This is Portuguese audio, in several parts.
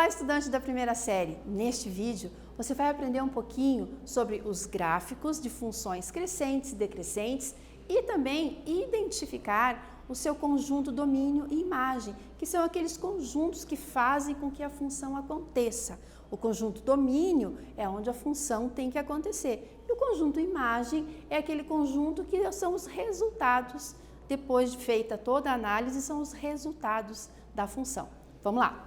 Olá, estudante da primeira série! Neste vídeo, você vai aprender um pouquinho sobre os gráficos de funções crescentes e decrescentes e também identificar o seu conjunto domínio e imagem, que são aqueles conjuntos que fazem com que a função aconteça. O conjunto domínio é onde a função tem que acontecer e o conjunto imagem é aquele conjunto que são os resultados, depois de feita toda a análise, são os resultados da função. Vamos lá!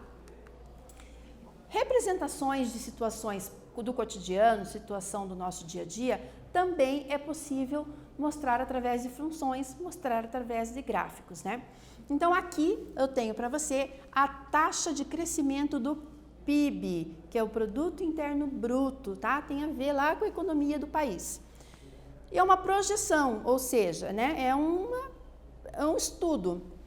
Representações de situações do cotidiano, situação do nosso dia a dia, também é possível mostrar através de funções, mostrar através de gráficos, né? Então aqui eu tenho para você a taxa de crescimento do PIB, que é o Produto Interno Bruto, tá? Tem a ver lá com a economia do país. E é uma projeção, ou seja, né, é um estudo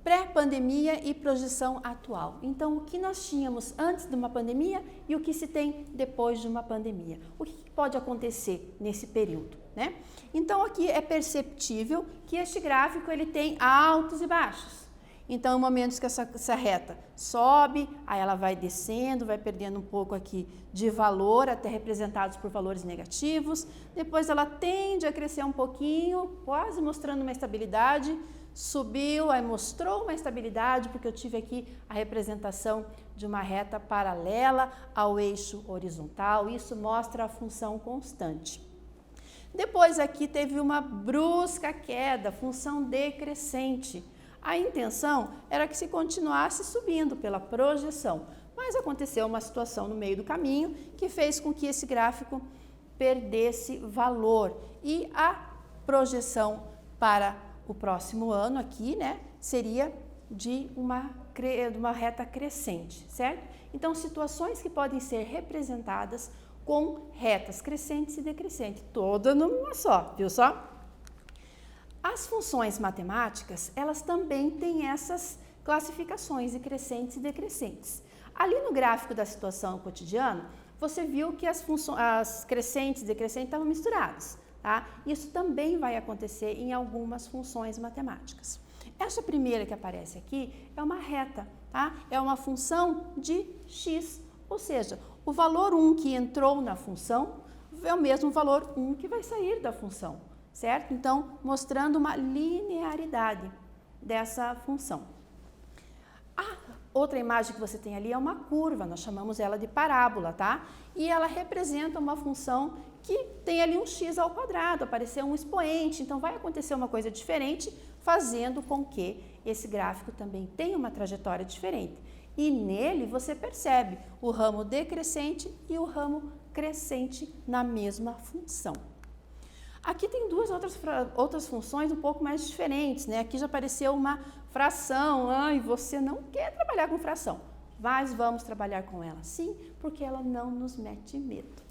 pré-pandemia e projeção atual. Então, o que nós tínhamos antes de uma pandemia e o que se tem depois de uma pandemia. O que pode acontecer nesse período, né? Então, aqui é perceptível que este gráfico ele tem altos e baixos. Então, em momentos que essa reta sobe, aí ela vai descendo, vai perdendo um pouco aqui de valor, até representados por valores negativos. Depois ela tende a crescer um pouquinho, quase mostrando uma estabilidade. Subiu, aí mostrou uma estabilidade, porque eu tive aqui a representação de uma reta paralela ao eixo horizontal. Isso mostra a função constante. Depois aqui teve uma brusca queda, função decrescente. A intenção era que se continuasse subindo pela projeção, mas aconteceu uma situação no meio do caminho que fez com que esse gráfico perdesse valor. E a projeção para o próximo ano aqui, né, seria de uma reta crescente, certo? Então, situações que podem ser representadas com retas crescentes e decrescentes, toda numa só, viu só? As funções matemáticas, elas também têm essas classificações de crescentes e decrescentes. Ali no gráfico da situação cotidiana, você viu que as crescentes e decrescentes estavam misturadas. Tá? Isso também vai acontecer em algumas funções matemáticas. Essa primeira que aparece aqui é uma reta, tá? É uma função de x, ou seja, o valor 1 que entrou na função é o mesmo valor 1 que vai sair da função, certo? Então, mostrando uma linearidade dessa função. A outra imagem que você tem ali é uma curva, nós chamamos ela de parábola, tá? E ela representa uma função que tem ali um x ao quadrado, apareceu um expoente, então vai acontecer uma coisa diferente, fazendo com que esse gráfico também tenha uma trajetória diferente. E nele você percebe o ramo decrescente e o ramo crescente na mesma função. Aqui tem duas outras funções um pouco mais diferentes, né? Aqui já apareceu uma fração, e você não quer trabalhar com fração, mas vamos trabalhar com ela sim, porque ela não nos mete medo.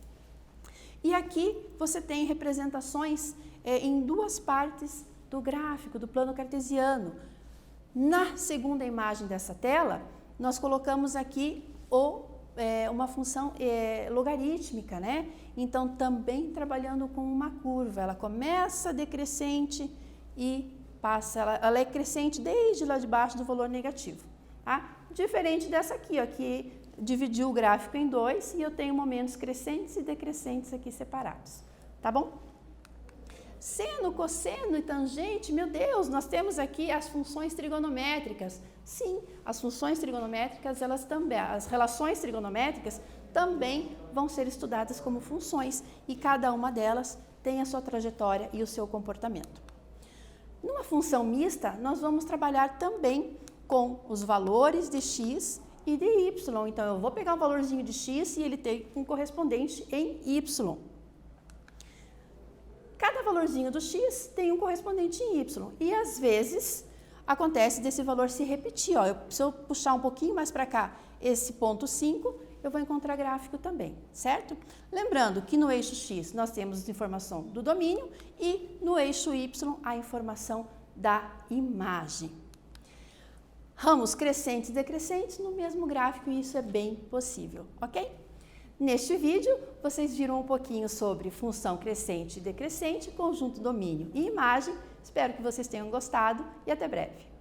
E aqui você tem representações em duas partes do gráfico, do plano cartesiano. Na segunda imagem dessa tela, nós colocamos aqui uma função logarítmica, né? Então, também trabalhando com uma curva. Ela começa decrescente e passa, ela é crescente desde lá de baixo do valor negativo, tá? Diferente dessa aqui, ó, que dividiu o gráfico em dois e eu tenho momentos crescentes e decrescentes aqui separados, tá bom? Seno, cosseno e tangente, meu Deus, nós temos aqui as funções trigonométricas. Sim, as funções trigonométricas, elas também, as relações trigonométricas também vão ser estudadas como funções e cada uma delas tem a sua trajetória e o seu comportamento. Numa função mista, nós vamos trabalhar também com os valores de x e de y. Então, eu vou pegar um valorzinho de x e ele tem um correspondente em y. Cada valorzinho do x tem um correspondente em y. E, às vezes, acontece desse valor se repetir. Ó, se eu puxar um pouquinho mais para cá esse ponto 5, eu vou encontrar gráfico também, certo? Lembrando que no eixo x nós temos a informação do domínio e no eixo y a informação da imagem. Ramos crescentes e decrescentes no mesmo gráfico e isso é bem possível, ok? Neste vídeo, vocês viram um pouquinho sobre função crescente e decrescente, conjunto domínio e imagem. Espero que vocês tenham gostado e até breve.